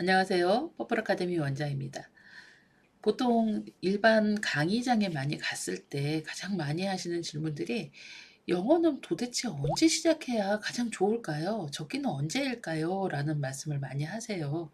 안녕하세요. 퍼플 아카데미 원장입니다. 보통 일반 강의장에 많이 갔을 때 가장 많이 하시는 질문들이 "영어는 도대체 언제 시작해야 가장 좋을까요? 적기는 언제일까요?" 라는 말씀을 많이 하세요.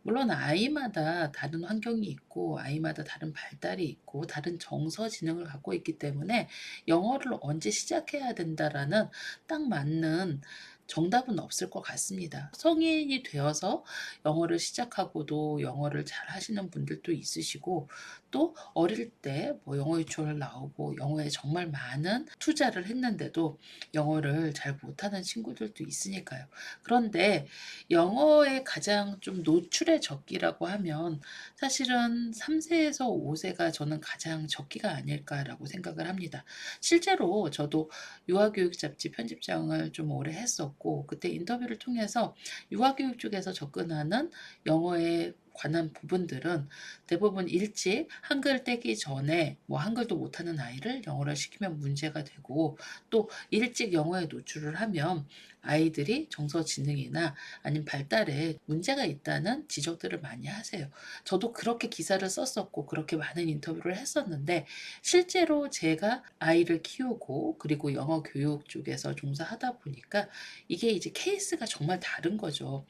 물론 아이마다 다른 환경이 있고 아이마다 다른 발달이 있고 다른 정서 지능을 갖고 있기 때문에 '영어를 언제 시작해야 된다.'라는 딱 맞는 정답은 없을 것 같습니다. 성인이 되어서 영어를 시작하고도 영어를 잘하시는 분들도 있으시고, 또 어릴 때 뭐 영어 유치원을 나오고 영어에 정말 많은 투자를 했는데도 영어를 잘 못하는 친구들도 있으니까요. 그런데 영어의 가장 좀 노출의 적기라고 하면 사실은 3 세에서 5 세가 저는 가장 적기가 아닐까라고 생각을 합니다. 실제로 저도 유아교육 잡지 편집장을 좀 오래 했었고, 그때 인터뷰를 통해서 유아교육 쪽에서 접근하는 영어에 관한 부분들은 대부분 일찍 한글 떼기 전에 뭐 한글도 못하는 아이를 영어를 시키면 문제가 되고, 또 일찍 영어에 노출을 하면 아이들이 정서 지능이나 아니면 발달에 문제가 있다는 지적들을 많이 하세요. 저도 그렇게 기사를 썼었고 그렇게 많은 인터뷰를 했었는데, 실제로 제가 아이를 키우고 그리고 영어 교육 쪽에서 종사하다 보니까 이게 이제 케이스가 정말 다른 거죠.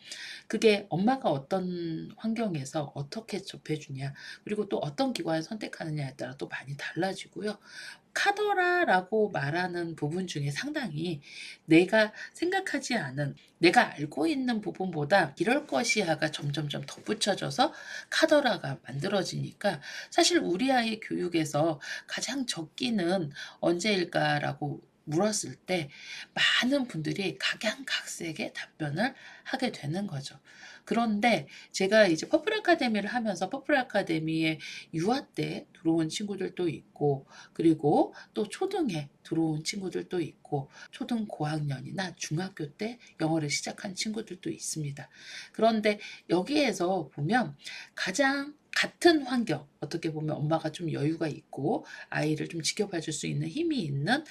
그게 엄마가 어떤 환경에서 어떻게 접해 주냐, 그리고 또 어떤 기관을 선택하느냐에 따라 또 많이 달라지고요. 카더라라고 말하는 부분 중에 상당히 내가 생각하지 않은, 내가 알고 있는 부분보다 이럴 것이야가 점점점 덧붙여져서 카더라가 만들어지니까, 사실 우리 아이 교육에서 가장 적기는 언제일까라고 물었을 때 많은 분들이 각양각색의 답변을 하게 되는 거죠. 그런데 제가 이제 퍼플 아카데미를 하면서 퍼플 아카데미에 유아 때 들어온 친구들도 있고, 그리고 또 초등에 들어온 친구들도 있고, 초등 고학년이나 중학교 때 영어를 시작한 친구들도 있습니다. 그런데 여기에서 보면 가장 같은 환경, 어떻게 보면 엄마가 좀 여유가 있고 아이를 좀 지켜봐 줄 수 있는 힘이 있는,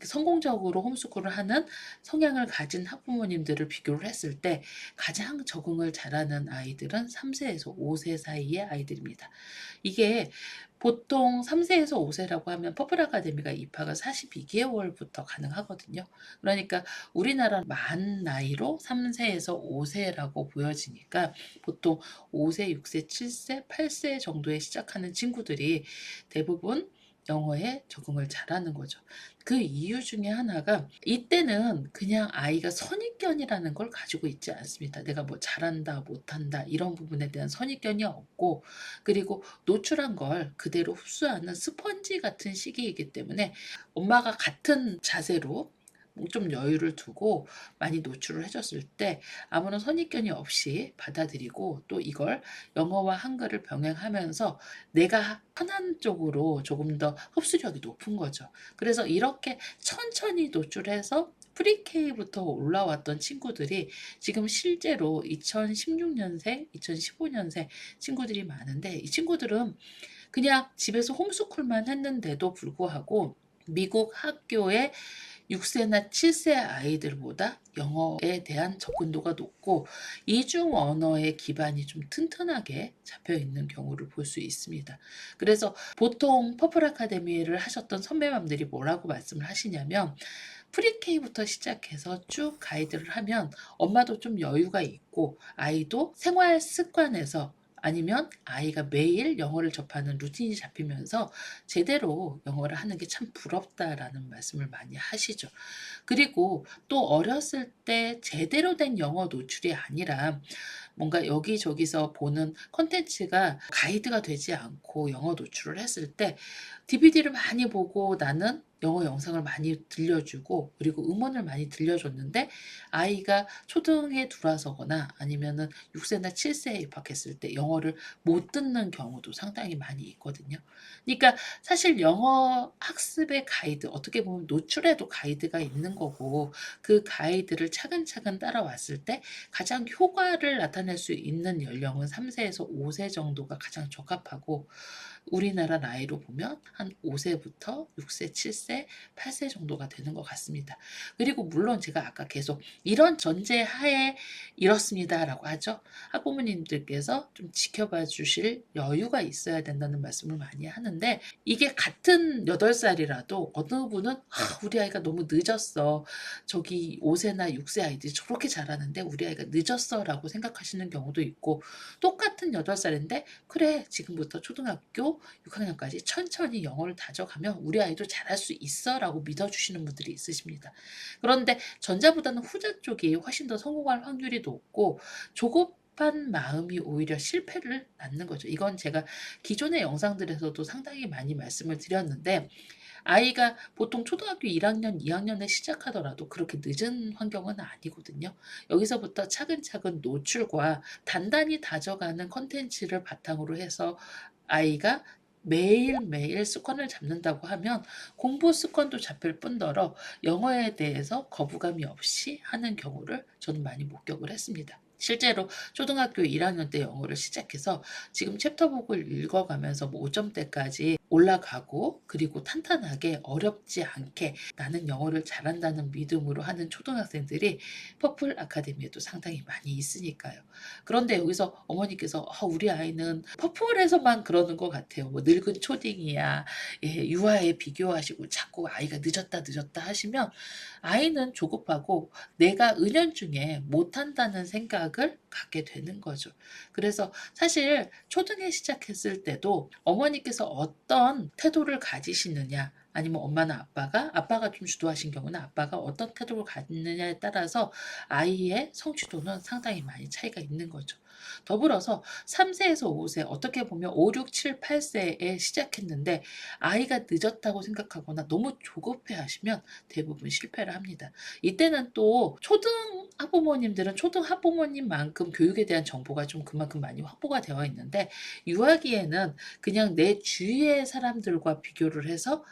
성공적으로 홈스쿨을 하는 성향을 가진 학부모님들을 비교를 했을 때 가장 적응을 잘하는 아이들은 3 세에서 5세 사이의 아이들입니다. 이게 보통 3 세에서 5 세라고 하면 퍼플 아카데미가 입학을 42 개월부터 가능하거든요. 그러니까 우리나라 만 나이로 3 세에서 5 세라고 보여지니까 보통 5 세, 6 세, 7 세, 8세 정도에 시작하는 친구들이 대부분 영어에 적응을 잘하는 거죠. 그 이유 중에 하나가, 이때는 그냥 아이가 선입견이라는 걸 가지고 있지 않습니다. 내가 뭐 잘한다, 못한다 이런 부분에 대한 선입견이 없고, 그리고 노출한 걸 그대로 흡수하는 스펀지 같은 시기이기 때문에 엄마가 같은 자세로 좀 여유를 두고 많이 노출을 해 줬을 때 아무런 선입견이 없이 받아들이고, 또 이걸 영어와 한글을 병행하면서 내가 편한 쪽으로 조금 더 흡수력이 높은 거죠. 그래서 이렇게 천천히 노출해서 프리K부터 올라왔던 친구들이 지금 실제로 2016 년생, 2015 년생 친구들이 많은데, 이 친구들은 그냥 집에서 홈스쿨만 했는데도 불구하고 미국 학교의 6 세나 7세 아이들보다 영어에 대한 접근도가 높고 이중 언어의 기반이 좀 튼튼하게 잡혀 있는 경우를 볼 수 있습니다. 그래서 보통 퍼플 아카데미를 하셨던 선배맘들이 뭐라고 말씀을 하시냐면, 프리K부터 시작해서 쭉 가이드를 하면 엄마도 좀 여유가 있고 아이도 생활 습관에서, 아니면 아이가 매일 영어를 접하는 루틴이 잡히면서 제대로 영어를 하는 게 참 부럽다라는 말씀을 많이 하시죠. 그리고 또 어렸을 때 제대로 된 영어 노출이 아니라 뭔가 여기저기서 보는 콘텐츠가 가이드가 되지 않고 영어 노출을 했을 때 DVD를 많이 보고 나는 영어 영상을 많이 들려주고 그리고 음원을 많이 들려줬는데, 아이가 초등에 들어서거나 아니면은 6 세나 7 세에 입학했을 때 영어를 못 듣는 경우도 상당히 많이 있거든요. 그러니까 사실 영어 학습의 가이드, 어떻게 보면 노출에도 가이드가 있는 거고, 그 가이드를 차근차근 따라왔을 때 가장 효과를 나타낼 수 있는 연령은 3 세에서 5세 정도가 가장 적합하고, 우리나라 나이로 보면 한 5세부터 6세, 7세, 8세 정도가 되는 것 같습니다. 그리고 물론 제가 아까 계속 이런 전제 하에 이렇습니다라고 하죠. 학부모님들께서 좀 지켜봐 주실 여유가 있어야 된다는 말씀을 많이 하는데, 이게 같은 8살이라도 어느 분은 우리 아이가 너무 늦었어. 저기 5세나 6세 아이들이 저렇게 잘하는데 우리 아이가 늦었어라고 생각하시는 경우도 있고, 똑같은 8살인데 그래 지금부터 초등학교 6학년까지 천천히 영어를 다져가면 우리 아이도 잘할 수 있어라고 믿어주시는 분들이 있으십니다. 그런데 전자보다는 후자 쪽이 훨씬 더 성공할 확률이 높고, 조급한 마음이 오히려 실패를 낳는 거죠. 이건 제가 기존의 영상들에서도 상당히 많이 말씀을 드렸는데, 아이가 보통 초등학교 1학년, 2학년에 시작하더라도 그렇게 늦은 환경은 아니거든요. 여기서부터 차근차근 노출과 단단히 다져가는 컨텐츠를 바탕으로 해서 아이가 매일매일 습관을 잡는다고 하면 공부 습관도 잡힐 뿐더러 영어에 대해서 거부감이 없이 하는 경우를 저는 많이 목격을 했습니다. 실제로 초등학교 1학년 때 영어를 시작해서 지금 챕터북을 읽어가면서 5점대까지 올라가고, 그리고 탄탄하게 어렵지 않게 나는 영어를 잘한다는 믿음으로 하는 초등학생들이 퍼플 아카데미에도 상당히 많이 있으니까요. 그런데 여기서 어머니께서 우리 아이는 퍼플에서만 그러는 것 같아요. 뭐 늙은 초딩이야. 예, 유아에 비교하시고 자꾸 아이가 늦었다 늦었다 하시면 아이는 조급하고 내가 은연중에 못한다는 생각을 갖게 되는 거죠. 그래서 사실 초등에 시작했을 때도 어머니께서 어떤 태도를 가지시느냐, 아니면 엄마나 아빠가 좀 주도하신 경우는 아빠가 어떤 태도를 갖느냐에 따라서 아이의 성취도는 상당히 많이 차이가 있는 거죠. 더불어서 3세에서 5세, 어떻게 보면 5, 6, 7, 8세에 시작했는데 아이가 늦었다고 생각하거나 너무 조급해 하시면 대부분 실패를 합니다. 이때는 또 초등 학부모님들은 초등 학부모님만큼 교육에 대한 정보가 좀 그만큼 많이 확보가 되어 있는데, 유아기에는 그냥 내 주위의 사람들과 비교를 해서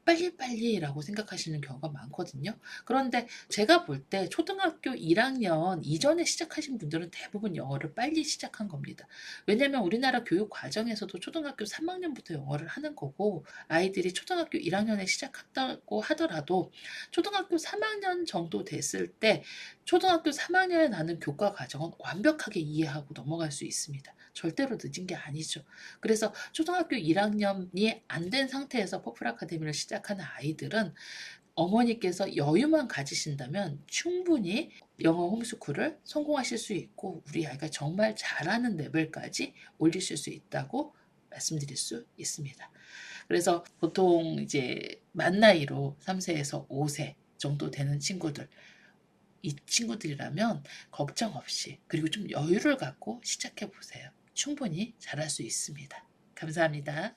빨리빨리라고 생각하시는 경우가 많거든요. 그런데 제가 볼 때 초등학교 1학년 이전에 시작하신 분들은 대부분 영어를 빨리 시작한 겁니다. 왜냐면 우리나라 교육 과정에서도 초등학교 3학년부터 영어를 하는 거고, 아이들이 초등학교 1학년에 시작했다고 하더라도 초등학교 3학년 정도 됐을 때 초등학교 3학년에 나는 교과 과정은 완벽하게 이해하고 넘어갈 수 있습니다. 절대로 늦은 게 아니죠. 그래서 초등학교 1학년이 안 된 상태에서 퍼플 아카데미를 시작하는 아이들은 어머니께서 여유만 가지신다면 충분히 영어 홈스쿨을 성공하실 수 있고, 우리 아이가 정말 잘하는 레벨까지 올리실 수 있다고 말씀드릴 수 있습니다. 그래서 보통 이제 만 나이로 3세에서 5세 정도 되는 친구들, 이 친구들이라면 걱정 없이, 그리고 좀 여유를 갖고 시작해 보세요. 충분히 잘할 수 있습니다. 감사합니다.